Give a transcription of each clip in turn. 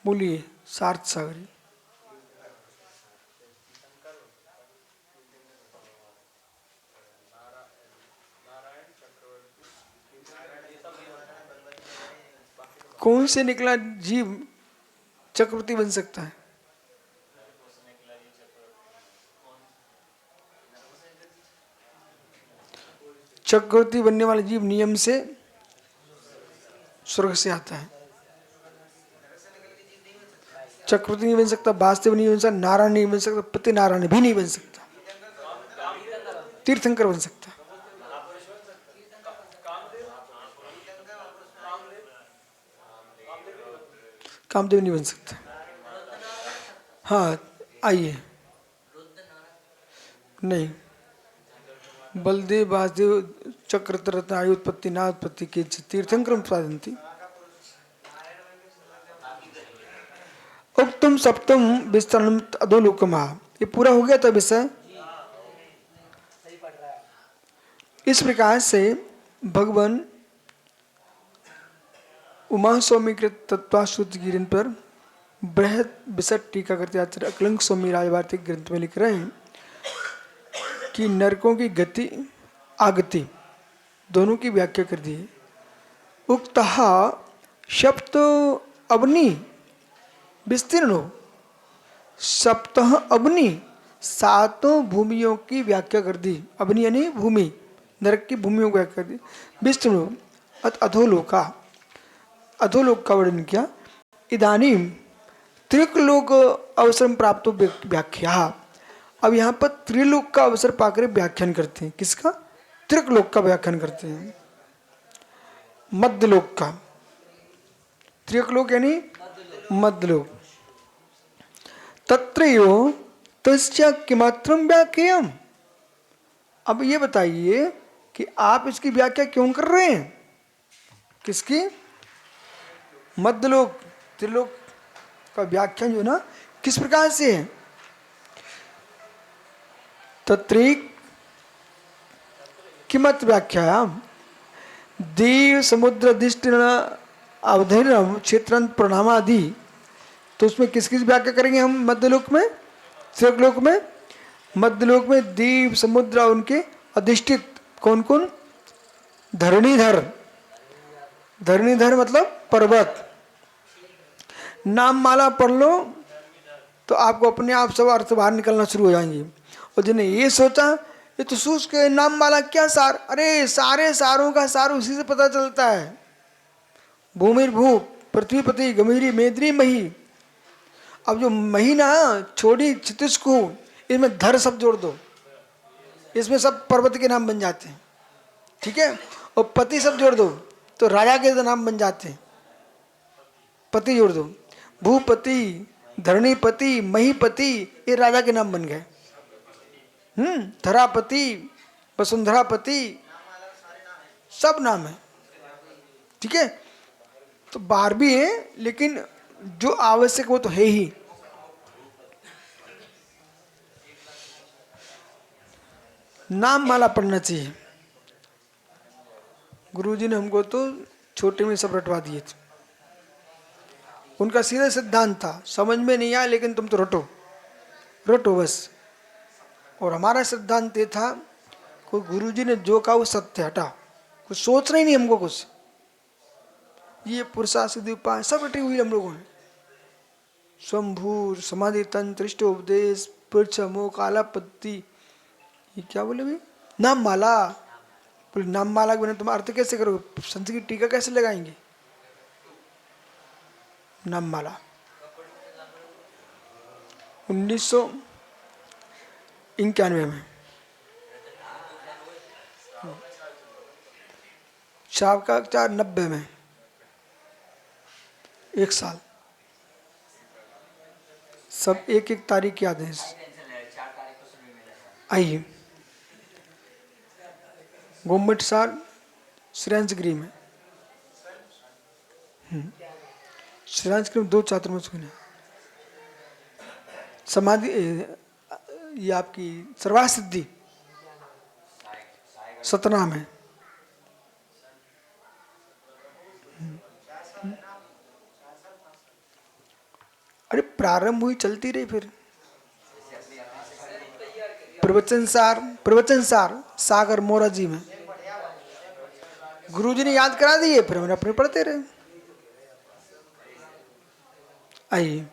बोलिए सार्थ सागरी। कौन से निकला जीव चक्रवर्ती बन सकता है? चक्रवर्ती बनने वाला जीव नियम से स्वर्ग से आता है। चक्रवर्ती नहीं बन सकता, वासुदेव नहीं बन सकता, नारायण नहीं बन सकता, पति नारायण भी नहीं बन सकता, तीर्थंकर बन सकता। कामदेव नहीं बन सकता। हाँ आइए। नहीं, बलदेव वासुदेव चक्र रत्न आयु उत्पत्ति ना उत्पत्ति के तीर्थंकर साधनती। उत्तम सप्तम विस्तरण अधोलोकमा। ये पूरा हो गया था विषय। इस प्रकार से भगवान उमा स्वामी कृत तत्वाश्रुत गिरन पर बृहद विशद टीका करते आचार्य अकलंक स्वामी राजवार्तिक ग्रंथ में लिख रहे हैं कि नरकों की गति आगति दोनों की व्याख्या कर दी है। उक्तः सप्त अवनि विस्तीर्णो, सप्तह अवनि सातों भूमियों की व्याख्या कर दी। अवनि यानी भूमि, नरक की भूमियों की व्याख्या कर दी। विष्णु अधोलोका, अधोलोक का वर्णन किया। इदानीं त्रिलोक अवसर प्राप्त व्याख्या। अब यहाँ पर त्रिलोक का अवसर पाकर व्याख्यान करते हैं। किसका? त्रिलोक का व्याख्यान करते हैं। मध्यलोक का। त्रिलोक यानी मध्यलोक। तत्रयो तस्य किमात्रम व्याख्याम। अब ये बताइए कि आप इसकी व्याख्या क्यों कर रहे हैं? किसकी? मध्यलोक, त्रिलोक का व्याख्यान जो ना किस प्रकार से है? तत्रिक किमत व्याख्या देव समुद्र अधिष्ठिन अवधेयम क्षेत्र प्रणामादि। तो उसमें किस किस व्याख्या करेंगे हम मध्यलोक में, त्रिलोक में? मध्यलोक में देव समुद्र उनके अधिष्ठित कौन कौन? धरणीधर, धरणीधर मतलब पर्वत। नाम माला पढ़ लो तो आपको अपने आप सब अर्थ बाहर निकलना शुरू हो जाएंगे। और जिन्हें ये सोचा ये तो शुष्क है, नाम माला क्या सार? अरे सारे सारों का सार उसी से पता चलता है। भूमिर्भू पृथ्वीपति गंभीरी मेद्री मही। अब जो मही ना छोड़ी क्षितिज इसमें धर सब जोड़ दो, इसमें सब पर्वत के नाम बन जाते हैं। ठीक है? और पति सब जोड़ दो तो राजा के नाम बन जाते हैं। पति जोड़ दो, भूपति, धरणीपति, महीपति, ये राजा के नाम बन गए। धरापति, वसुंधरापति, सब नाम है। ठीक है? तो 12 है, लेकिन जो आवश्यक वो तो है ही। नाम माला पढ़ना चाहिए। गुरुजी ने हमको तो छोटे में सब रटवा दिए थे। उनका सीधा सिद्धांत था, समझ में नहीं आया लेकिन तुम तो रटो, रटो बस। और हमारा सिद्धांत ये था, कोई गुरुजी ने जो कहा वो सत्य, हटा, कुछ सोचना ही नहीं हमको कुछ। ये पुरुषा सिद्धि उपाय सब रटी हुई हम लोगों ने। स्वंभूर समाधि तंत्र इष्ट उपदेश पुरुषमो कालापत्ति, ये क्या बोले भी? नाम माला। बोले नाम माला के बिना तुम अर्थ कैसे करोगे? संत की टीका कैसे लगाएंगे? नाम माला 1991 में, शाह का 490 में, 1 साल। सब एक एक तारीख याद है। आइए, गोमट सार श्रेयांसगिरी में, श्रेयांसगिरी में 2 छात्र में सुने। समाधि ये आपकी सर्वार्थ सिद्धि सतना में। अरे प्रारंभ हुई चलती रही, फिर प्रवचन सार सागर मोरा जी में गुरुजी ने याद करा दिए, फिर हमने अपने पढ़ते रहे। आइए,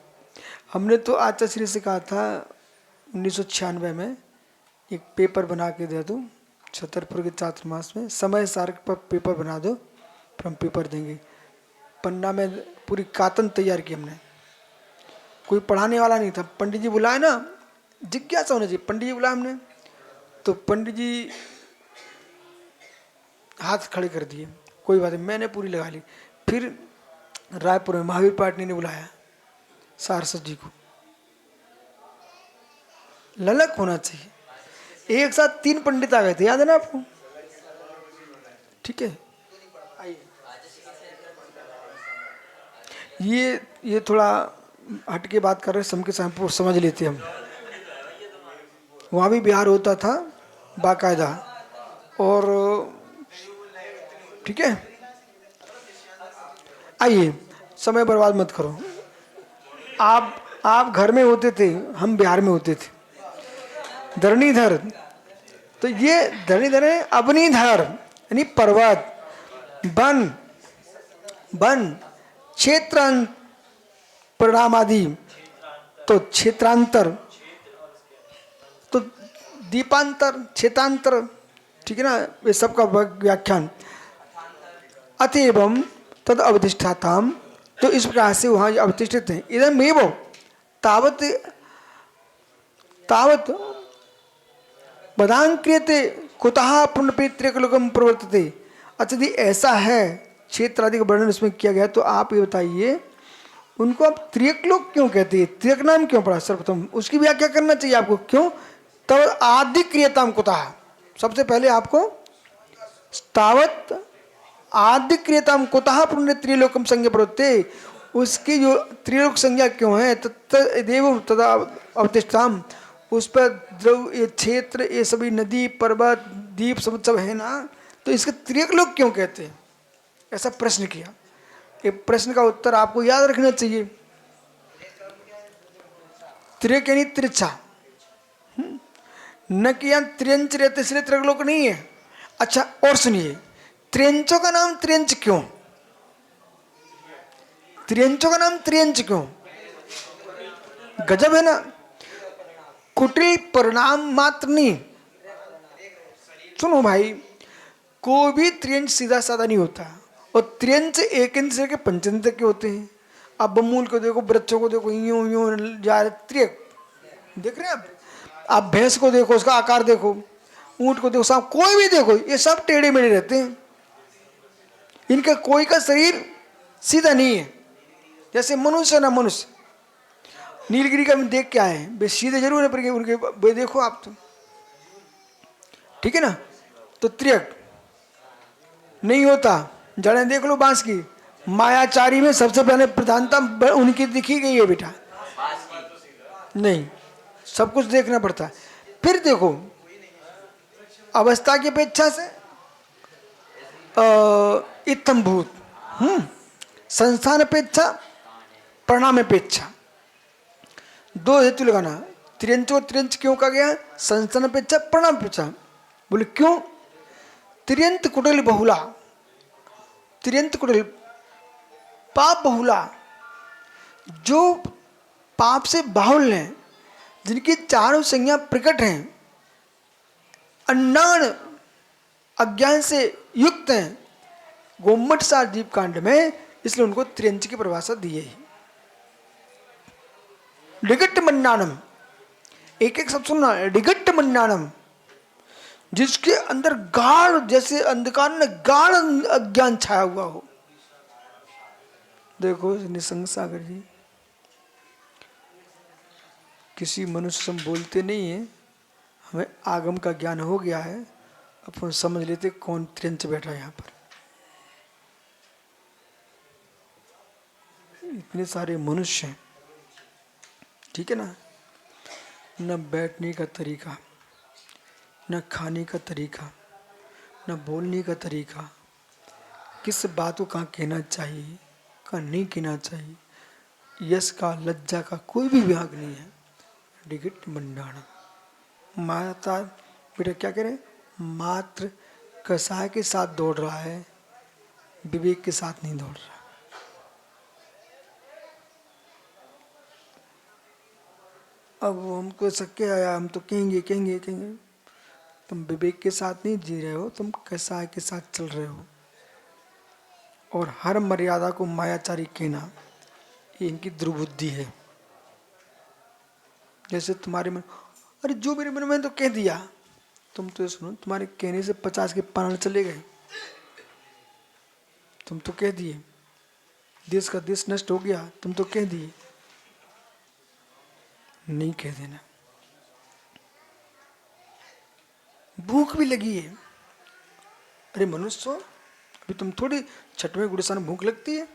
हमने तो आचार्य से कहा था 1996 में एक पेपर बना के दे दो, छतरपुर के चातुर्मास में समय सार पर पेपर बना दो, फिर हम पेपर देंगे। पन्ना में पूरी कातन तैयार की हमने, कोई पढ़ाने वाला नहीं था। पंडित जी बुलाए ना, जिज्ञासा होना चाहिए। पंडित जी बुलाए हमने, तो पंडित जी हाथ खड़े कर दिए, कोई बात नहीं, मैंने पूरी लगा ली। फिर रायपुर में महावीर पाटनी ने बुलाया सारस्वत जी को। ललक होना चाहिए। एक साथ 3 पंडित आ गए थे, याद है ना आपको? ठीक है, आइए। ये थोड़ा हट के बात कर रहे हैं, सम के साथ समझ लेते हम। वहाँ भी बिहार होता था बाकायदा, और ठीक है। आइए, समय बर्बाद मत करो। आप घर में होते थे, हम बिहार में होते थे। धरणीधर, तो ये धरणीधर है अवनीधर, यानी पर्वत, वन क्षेत्र परिणाम आदि, तो क्षेत्रांतर, तो दीपांतर, क्षेत्रांतर, ठीक है ना, ये सबका व्याख्यान। अतएवं तद अवतिष्ठाताम, तो इस प्रकार से वहां अवतिष्ठित है। इदमेव तावत तावत बदांक्रियते कुतः पुण्यपेत्रिकलोकम प्रवर्तते। अच्छा, यदि ऐसा है, क्षेत्र आदि का वर्णन इसमें किया गया, तो आप ये बताइए उनको आप त्रियकलोक क्यों कहते हैं? त्रियक नाम क्यों पड़ा? सर्वप्रथम उसकी व्याख्या करना चाहिए आपको। क्यों? तब आदि क्रियताम कुतः, सबसे पहले आपको तावत आदि क्रियताम कुतः पुण्य त्रिलोकम संज्ञा प्रवृत्ते, उसकी जो त्रिलोक संज्ञा क्यों है, तदेव तदा अवतिष्ठाम, उस पर द्रव, ये क्षेत्र, ये सभी नदी पर्वत द्वीप सब है ना, तो इसके त्रिलोक क्यों कहते हैं? ऐसा प्रश्न किया। ये प्रश्न का उत्तर आपको याद रखना चाहिए। त्रिक यानी त्रिच्छा, न कि यहाँ त्रियंच रहते इसलिए त्रिलोक नहीं है। अच्छा, और सुनिए, त्रियंचों का नाम त्रियंच क्यों? त्रियंचों का नाम त्रियंच क्यों? गजब है ना। कुटिल परिणाम मात्र नहीं। सुनो भाई, कोई भी त्रियंच सीधा साधा नहीं होता, और त्रियंच एक इंच से के पंचंत तक के होते हैं। अब बमूल को देखो, वृक्षों को देखो, यूं यूं जा रहे, त्रियक देख रहे हैं आप भैंस को देखो, उसका आकार देखो, ऊंट को देखो, सांप, कोई भी देखो, ये सब टेढ़े मेढ़े रहते हैं। इनका कोई का शरीर सीधा नहीं है, जैसे मनुष्य ना मनुष्य। नीलगिरी का हम देख के आए हैं, वे सीधे जरूर है, पर उनके वे देखो आप तो, ठीक है ना। तो त्रियक नहीं होता। जड़ें देख लो बांस की, मायाचारी में सबसे पहले प्रधानता उनकी दिखी गई है बेटा, नहीं, सब कुछ देखना पड़ता है। फिर देखो, अवस्था की अपेक्षा से इत्थम्भूत, संस्थान अपेक्षा परिणाम अपेक्षा, 2 हेतु लगाना। त्रियंच और त्रियंच क्यों कहा गया? संस्थान अपेक्षा परिणाम अपेक्षा। बोले क्यों? त्रियंत कुटिल बहुला, त्रियंत कुटिल पाप बहुला, जो पाप से बाहुल हैं, जिनकी चारों संज्ञा प्रकट हैं, अन्नान अज्ञान से युक्त हैं, गोमट सार दीप कांड में, इसलिए उनको त्रियंच की परिभाषा दी है। डिगट्ट मन्नानम, एक एक सब सुनना, डिगट्ट मन्नानम, जिसके अंदर गाढ़, जैसे अंधकार में गाढ़ अज्ञान छाया हुआ हो। देखो निसंग सागर जी, किसी मनुष्य से हम बोलते नहीं है, हमें आगम का ज्ञान हो गया है, अपन समझ लेते कौन त्रियंच बैठा है यहाँ पर। इतने सारे मनुष्य हैं, ठीक है ना, न बैठने का तरीका, न खाने का तरीका, न बोलने का तरीका, किस बात को कहाँ कहना चाहिए, कहाँ नहीं कहना चाहिए, यश का लज्जा का कोई भी विभाग नहीं है। डिगिट मंडाणम। माता बेटा क्या कह रहे हैं? मात्र कसाय के साथ दौड़ रहा है, विवेक के साथ नहीं दौड़ रहा। अब हमको शक्य आया, हम तो कहेंगे कहेंगे कहेंगे। तुम विवेक के साथ नहीं जी रहे हो, तुम कसाय के साथ चल रहे हो। और हर मर्यादा को मायाचारी कहना, ये इनकी दुर्बुद्धि है। जैसे तुम्हारे मन, अरे जो मेरे मन में तो कह दिया। तुम तो सुनो, तुम्हारे कहने से 50 के प्राण चले गए। तुम तो कह दिए, देश का देश नष्ट हो गया, तुम तो कह दिए। नहीं कह देना। भूख भी लगी है। अरे मनुष्य, अभी तुम थोड़ी छठवें गुड़स्तान में भूख लगती है,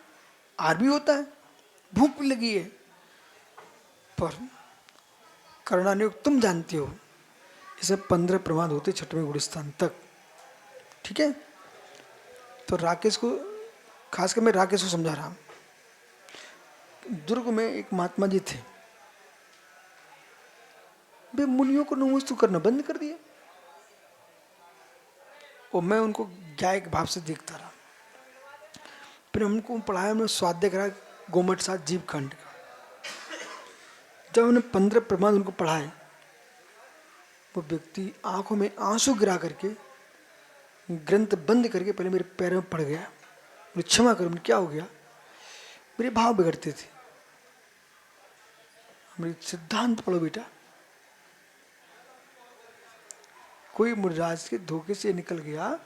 आर भी होता है, भूख भी लगी है। पर करुणानियोग तुम जानते हो, इसे 15 प्रमाद होते छठवें गुड़स्तान तक। ठीक है? तो राकेश को, खासकर मैं राकेश को समझा रहा हूं। दुर्ग में एक महात्मा जी थे, वे मुनियों को नमस्ते करना बंद कर दिया। और मैं उनको गायक भाव से देखता रहा। फिर हमको पढ़ाया, हमने स्वाध्याय करा गोमट साथ जीव खंड का। जब हमने 15 प्रमाद उनको पढ़ाए, वो व्यक्ति आंखों में आंसू गिरा करके ग्रंथ बंद करके पहले मेरे पैरों में पड़ गया। मुझे क्षमा करो, क्या हो गया? मेरे भाव बिगड़ते थे। मेरे सिद्धांत पढ़ो बेटा। कोई मुर्राज के धोखे से निकल गया,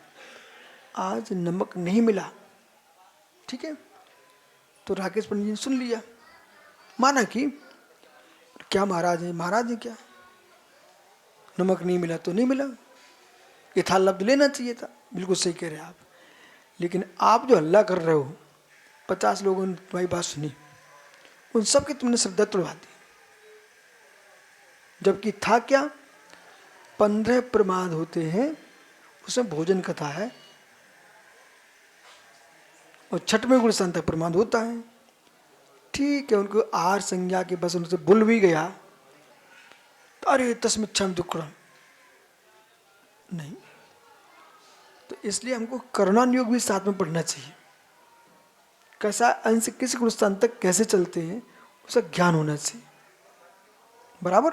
आज नमक नहीं मिला, ठीक है? तो राकेश पंडित जी ने सुन लिया, माना कि क्या महाराज है, महाराज है क्या, नमक नहीं मिला तो नहीं मिला, यथालब्ध लेना चाहिए था। बिल्कुल सही कह रहे हैं आप। लेकिन आप जो हल्ला कर रहे हो, 50 लोगों ने तुम्हारी बात सुनी, उन सब की तुमने श्रद्धा तोड़वा दी। जबकि था क्या, 15 प्रमाद होते हैं, उसमें भोजन कथा है, और छठवें गुणस्थान तक प्रमाद होता है। ठीक है, उनको आहार संज्ञा के बस उनसे भूल भी गया, तो अरे तस्मिच्छामि दुक्कडम नहीं। तो इसलिए हमको करुणान योग भी साथ में पढ़ना चाहिए। कैसा अंश किस गुणस्थान तक कैसे चलते हैं, उसका ज्ञान होना चाहिए। बराबर?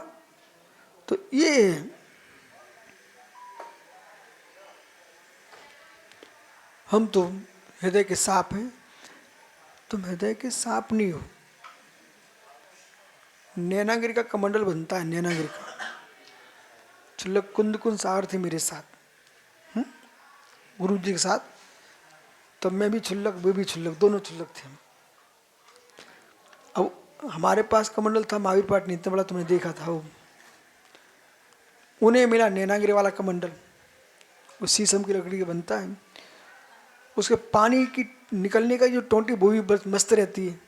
तो ये हम तो हृदय के सांप हैं, तुम हृदय के सांप नहीं हो। नैनागिरी का कमंडल बनता है, नैनागिरी का। छुल्लक कुंद कुंद सागर थे मेरे साथ, गुरु जी के साथ। तब मैं भी छुल्लक, वे भी छुल्लक, दोनों छुल्लक थे। अब हमारे पास कमंडल था महावीर पाटनी, इतना बड़ा तुमने देखा था। वो उन्हें मिला नैनागिरी वाला कमंडल, वो शीशम की लकड़ी का बनता है। उसके पानी की निकलने का जो टोंटी वो भी मस्त रहती है,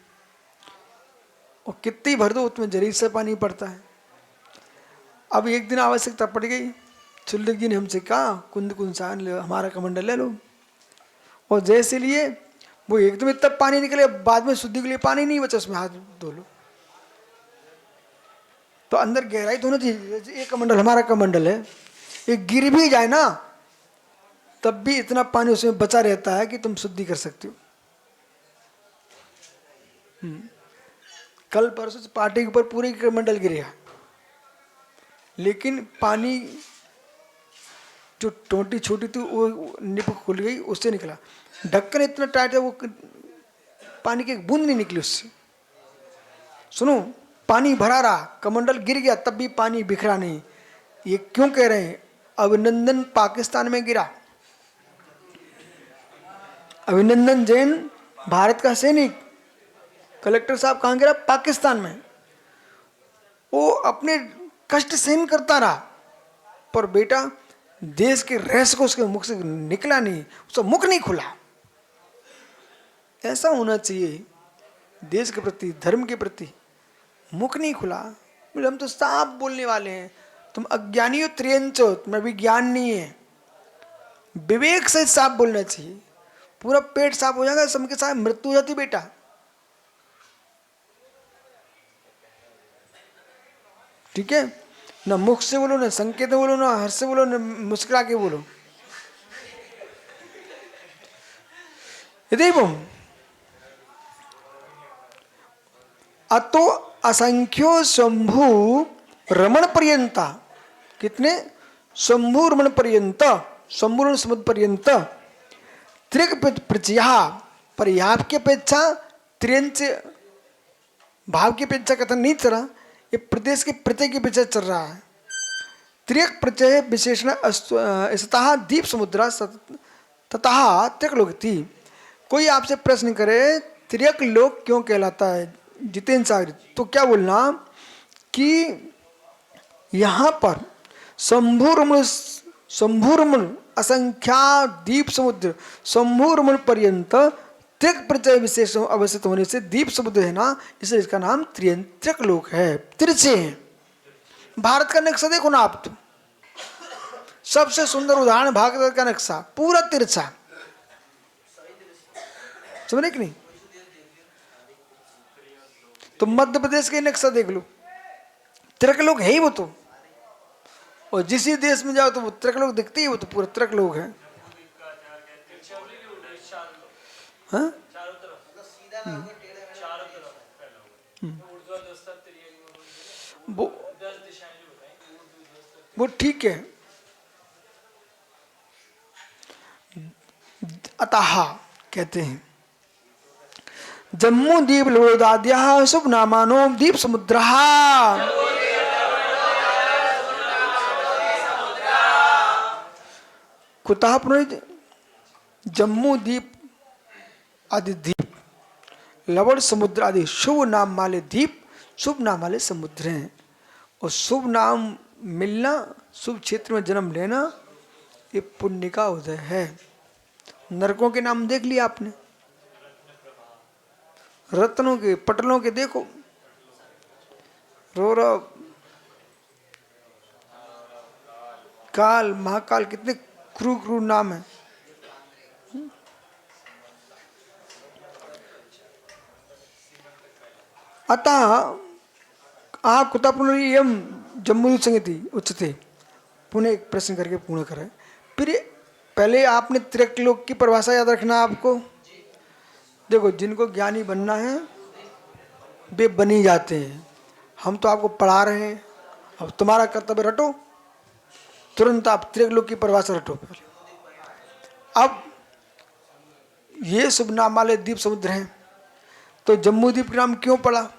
और कितनी भर दो उसमें जरीर से पानी पड़ता है। अब एक दिन आवश्यकता पड़ गई, छुल्लक जी ने हमसे कहा कुंद कुंसान ले, हमारा कमंडल ले लो। और जैसे लिए वो एकदम इतना पानी निकले, बाद में शुद्धि के लिए पानी नहीं बचा, उसमें हाथ धो लो। तो अंदर गहराई तो होना चाहिए। एक कमंडल हमारा कमंडल है, ये गिर भी जाए ना तब भी इतना पानी उसमें बचा रहता है कि तुम शुद्धि कर सकते हो। कल परसों से पार्टी के ऊपर पूरे कमंडल गिरेगा, लेकिन पानी जो टोंटी छोटी थी वो निप खुल गई, उससे निकला। ढक्कन इतना टाइट है, वो पानी की एक बूंद नहीं निकली उससे। सुनो, पानी भरा रहा, कमंडल गिर गया, तब भी पानी बिखरा नहीं। ये क्यों कह रहे हैं? अभिनंदन पाकिस्तान में गिरा। अभिनंदन जैन भारत का सैनिक, कलेक्टर साहब कहाँ गिरा? पाकिस्तान में। वो अपने कष्ट सहन करता रहा, पर बेटा देश के रहस्य को उसके मुख से निकला नहीं, उसका मुख नहीं खुला। ऐसा होना चाहिए देश के प्रति, धर्म के प्रति मुख नहीं खुला। बोले हम तो साफ बोलने वाले हैं, तुम अज्ञानी हो, त्रियंच हो, तुम्हें भी ज्ञान नहीं है। विवेक से साफ बोलना चाहिए, पूरा पेट साफ हो जाएगा, सबके साथ मृत्यु हो जाती बेटा। ठीक है, ना मुख से बोलो, ना संकेत बोलो, ना हर्ष से बोलो, ना मुस्कुरा के बोलो। देवम अतो असंख्यो शंभु रमण पर्यंता, कितने? शंभु रमण पर्यंत, शंभु समुद्र पर्यंत, त्रिक प्रचया, पर यहाँ की अपेक्षा त्रियंच भाव की अपेक्षा कथन नहीं चल रहा, ये प्रदेश के प्रत्यय की अपेक्षा चल रहा है। त्रिक प्रत्यय विशेषण तथा दीप समुद्र तथा त्रिक लोक थी। कोई आपसे प्रश्न करे त्रिक लोक क्यों कहलाता है जितेंद्र सागर, तो क्या बोलना कि यहाँ पर शंभुरमण असंख्या दीप समुद्र शंभुरमण पर्यंत त्रिक प्रत्यय विशेष अवस्थित होने से दीप समुद्र है ना, इसलिए इसका नाम त्रिक लोक है, तिरछे हैं। भारत का नक्शा देखो ना आप, तो सबसे सुंदर उदाहरण भारत का नक्शा, पूरा तिरछा, समझे कि नहीं? तो मध्य प्रदेश के नक्शा देख लो, त्रिक लोक है ही वो तो, और जिस देश में जाओ तो वो त्रिक लोक दिखते ही, वो तो पूरा त्रिक लोक है। हाँ? वो ठीक है। अतः कहते हैं जम्मू दीप लोदाद्या शुभ नामानो दीप समुद्र, कुतः पुनः जम्मू दीप आदि द्वीप, लवण समुद्र आदि शुभ नाम वाले द्वीप, शुभ नाम वाले समुद्र हैं। और शुभ नाम मिलना, शुभ क्षेत्र में जन्म लेना, ये पुण्य का उदय है। नरकों के नाम देख लिया आपने, रत्नों के पटलों के देखो, रो रो काल महाकाल, कितने क्रूर क्रूर नाम है। अतः कुतः पुनरियम जम्मू संगति उच्चते, पुनः एक प्रश्न करके पूर्ण करें। फिर पहले आपने त्रिक लोक की परिभाषा याद रखना आपको। देखो, जिनको ज्ञानी बनना है वे बन ही जाते हैं, हम तो आपको पढ़ा रहे हैं, अब तुम्हारा कर्तव्य रटो, तुरंत आप त्रिक लोक की परिभाषा रटो पहले। अब ये शुभ नाम वाले द्वीप समुद्र हैं, तो जम्मू द्वीप का नाम क्यों पड़ा?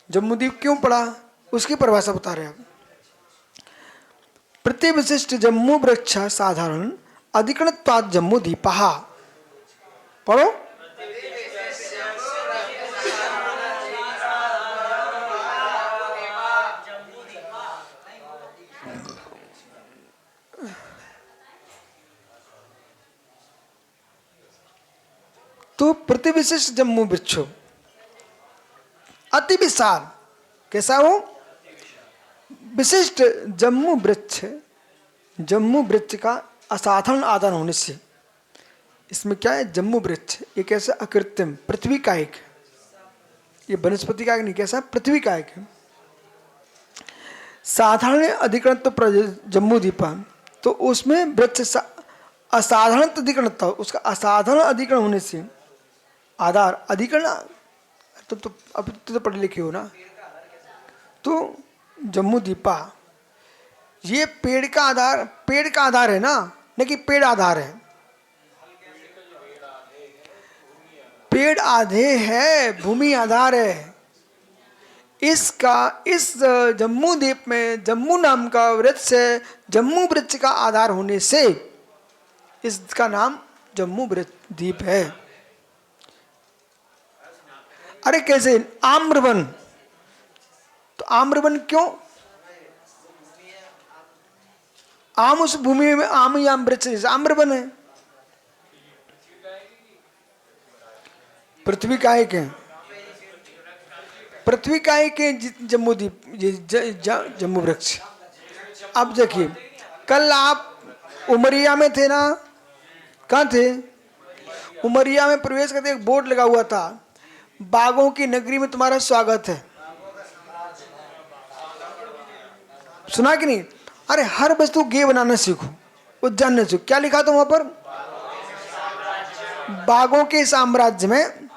जम्मू द्वीप क्यों पड़ा, उसकी परिभाषा बता रहे हैं। प्रति विशिष्ट जम्मू वृक्ष साधारण अधिकरणत्वात् जम्मू द्वीपः, पढ़ो। तो प्रति विशिष्ट जम्मू वृक्ष अति विशाल, कैसा हो? विशिष्ट जम्मू वृक्ष का असाधारण आधार होने से, इसमें क्या है? जम्मू वृक्ष ये कैसा अकृत्रिम पृथ्वी का एक, ये वनस्पति का एक नहीं, कैसा पृथ्वी का एक है। साधारण अधिकरण तो जम्मू द्वीपा, तो उसमें वृक्ष असाधारण अधिकरण था, उसका असाधारण अधिकरण होने से आधार अधिकरण, तो अब तो पढ़े लिखे हो ना, तो जम्मू द्वीपा ये पेड़ का आधार है ना, नहीं कि पेड़ आधार है। पेड़ आधे है, भूमि आधार है। इस जम्मू द्वीप में जम्मू नाम का वृक्ष है, जम्मू वृक्ष का आधार होने से इसका नाम जम्मू द्वीप है। अरे कैसे? आम्रवन, तो आम्रवन क्यों? आम उस भूमि में, आम ही आम वृक्ष आम्रवन है। पृथ्वी का एक है, पृथ्वी का एक है जम्मू द्वीप, जम्मू वृक्ष। अब देखिए, कल आप उमरिया में थे ना, कहाँ थे? उमरिया में प्रवेश करते एक बोर्ड लगा हुआ था, बागों की नगरी में तुम्हारा स्वागत है। सुना कि नहीं? अरे हर वस्तु गे बनाना सीखो, वो जानना सीखो। क्या लिखा था वहां पर? बागों के साम्राज्य में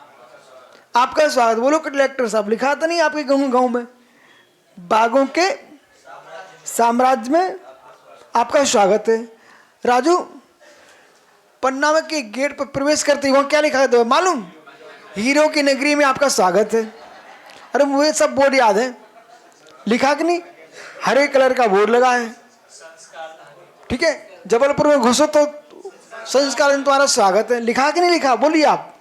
आपका स्वागत। बोलो कलेक्टर साहब, लिखा था नहीं आपके गांव में? बागों के साम्राज्य में आपका स्वागत है। राजू, पन्ना में के गेट पर प्रवेश करते वहां क्या लिखा था मालूम? हीरो की नगरी में आपका स्वागत है। अरे मुझे सब बोर्ड याद है, लिखा कि नहीं? हरे कलर का बोर्ड लगा है, ठीक है। जबलपुर में घुसो तो संस्कार में तुम्हारा स्वागत है, लिखा कि नहीं लिखा? बोलिए आप।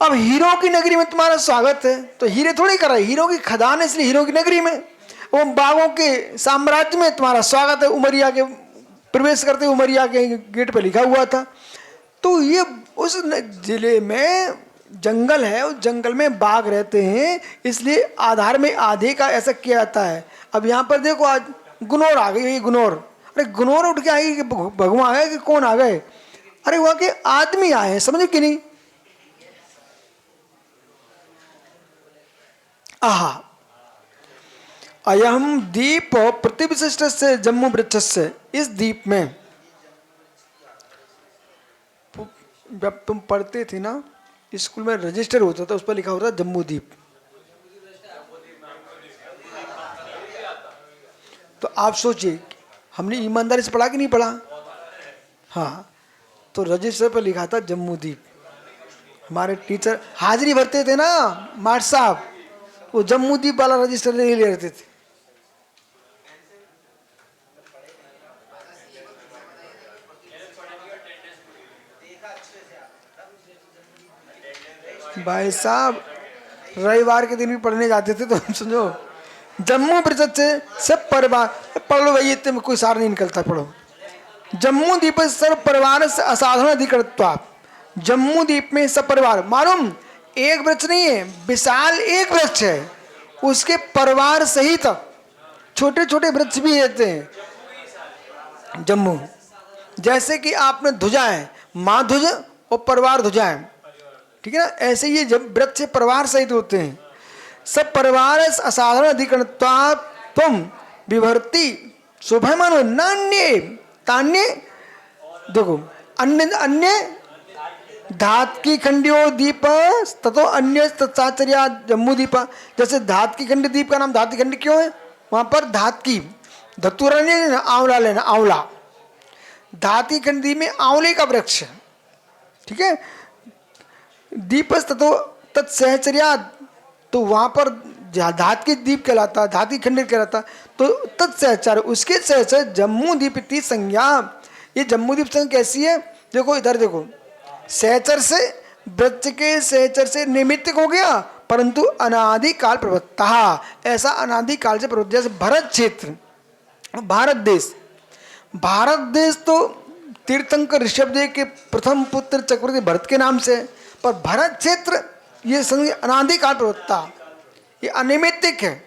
अब हीरो की नगरी में तुम्हारा स्वागत है, तो हीरे थोड़ी कर रहे, हीरो की खदान है इसलिए हीरो की नगरी में। वो बागों के साम्राज्य में तुम्हारा स्वागत है। उमरिया के प्रवेश करते उमरिया के गेट पे लिखा हुआ था। तो ये उस जिले में जंगल है, उस जंगल में बाघ रहते हैं, इसलिए आधार में आधे का ऐसा किया जाता है। अब यहाँ पर देखो आज गुनौर आ गई, ये गुनौर। अरे गुनौर उठ के आएगी कि भगवान आ गए कि कौन आ गए? अरे वहाँ के आदमी आए हैं, समझो कि नहीं? आहा, अयम दीप प्रतिविशिष्ट से जम्मू वृक्ष से। इस दीप में जब तुम पढ़ते थे ना स्कूल में, रजिस्टर होता था, उस पर लिखा होता जम्मू दीप। तो आप सोचिए हमने ईमानदारी से पढ़ा कि नहीं पढ़ा? हाँ, तो रजिस्टर पर लिखा था जम्मू दीप। हमारे टीचर हाजिरी भरते थे ना मार साहब, वो जम्मू दीप वाला रजिस्टर ले लेते थे। भाई साहब रविवार के दिन भी पढ़ने जाते थे, तो हम समझो जम्मू वृक्ष से सब परिवार, पढ़ लो भाई, इतने में कोई सार नहीं निकलता, पढ़ो। जम्मू द्वीप सर्व परिवार से असाधारण अधिकृत्वा। जम्मू द्वीप में सब परिवार, मालूम एक वृक्ष नहीं है, विशाल एक वृक्ष है, उसके परिवार सहित छोटे छोटे वृक्ष भी रहते हैं जम्मू। जैसे कि आपने ध्वजाएं, माँ ध्वज और परिवार ध्वजाएं, ठीक है ना, ऐसे ये जब वृक्ष परिवार सहित होते हैं। सब परिवार असाधारण अधिकरणत्वा तुम विभर्ति शोभमानो नान्य तान्य। देखो अन्य अन्य धात की खंडियो दीप ततो अन्य तत्साचर्या जम्मू दीप। जैसे धात की खंडी दीप का नाम धात की खंडी क्यों है? वहां पर धात की धतूरा नहीं लेना, आंवला लेना, आंवला। धात की खंडी में आंवले का वृक्ष, ठीक है। दीपस ततो तत्सहचर्या, तो वहां पर धात की दीप कहलाता, धात की खंडित कहलाता, तो तत्सहचर्य उसके सहचर जम्मू दीप इतनी संज्ञा। ये जम्मू दीप संज्ञा कैसी है? देखो इधर देखो, सहचर से वृक्ष के सहचर से निमित्त हो गया, परंतु अनादि काल प्रवृत्ता, ऐसा अनादि काल से प्रवृत्त। जैसे भरत क्षेत्र, भारत देश, भारत देश तो तीर्थंकर ऋषभदेव के प्रथम पुत्र चक्रवर्ती भरत के नाम से, पर भरत क्षेत्र ये संग अनादि काल प्रवृत्ता, ये अनिमित्तिक है।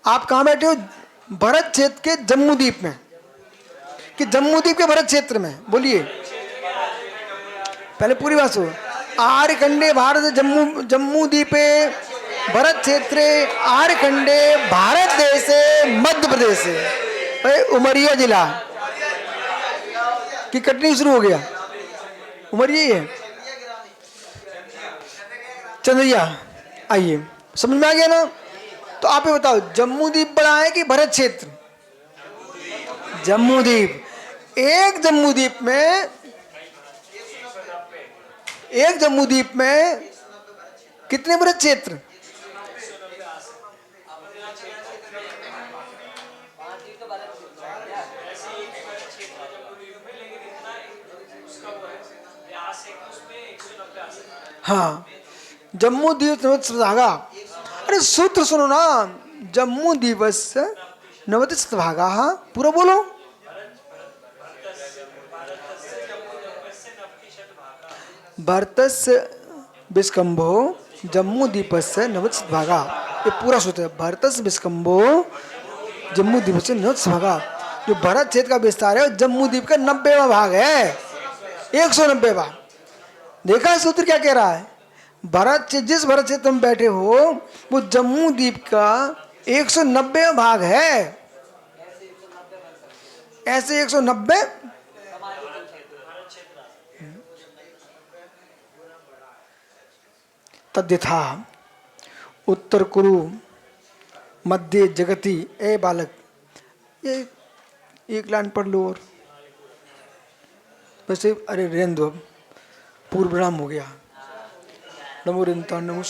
आप कहाँ बैठे हो? भरत क्षेत्र के जम्मू द्वीप में, कि जम्मू द्वीप के भरत क्षेत्र में? बोलिए पहले पूरी बात सुनो। आर्य खंडे भारत जम्मू जम्मू द्वीपे भरत क्षेत्रे आर्य खंडे भारत देश मध्य प्रदेश है, उमरिया जिला की कटनी शुरू हो गया, उमरिया ही है, चंद्रिया। आइए समझ में आ गया ना? तो आप ये बताओ जम्मू द्वीप बड़ा है कि भरत क्षेत्र? जम्मू द्वीप। एक जम्मू द्वीप में, एक जम्मू द्वीप में कितने भरत क्षेत्र? हाँ, जम्मू द्वीप भागा। अरे सूत्र सुनो ना, जम्मू दिवस नवतिश भागा। पूरा बोलो। भरतस्य विस्कंभो जम्मू दीपस्य नवतिश भागा, ये पूरा सूत्र है। भरतस्य विस्कंभो जम्मू दीपस्य नवतिश भागा। जो भरत क्षेत्र का विस्तार है जम्मू द्वीप का 90वां भाग है, 190वां। देखा सूत्र क्या कह रहा है? भरत, जिस भरत क्षेत्र में बैठे हो वो जम्मू द्वीप का 190वां भाग है। ऐसे 190 तद्यथा उत्तर कुरु मध्य जगति ए बालक। ये एक लाइन पढ़ लो और वैसे अरे रेंद्र पूर्व विराम हो गया। नमो रिंता नमो